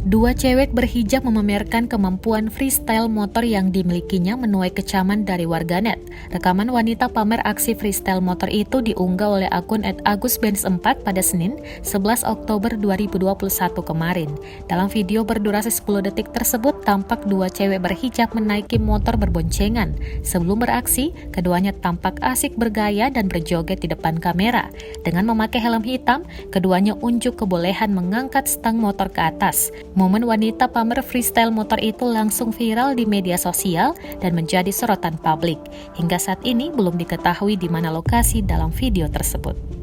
Dua cewek berhijab memamerkan kemampuan freestyle motor yang dimilikinya menuai kecaman dari warganet. Rekaman wanita pamer aksi freestyle motor itu diunggah oleh akun @agusbenz4 pada Senin, 11 Oktober 2021 kemarin. Dalam video berdurasi 10 detik tersebut, tampak dua cewek berhijab menaiki motor berboncengan. Sebelum beraksi, keduanya tampak asik bergaya dan berjoget di depan kamera. Dengan memakai helm hitam, keduanya unjuk kebolehan mengangkat stang motor ke atas. Momen wanita pamer freestyle motor itu langsung viral di media sosial dan menjadi sorotan publik. Hingga saat ini belum diketahui di mana lokasi dalam video tersebut.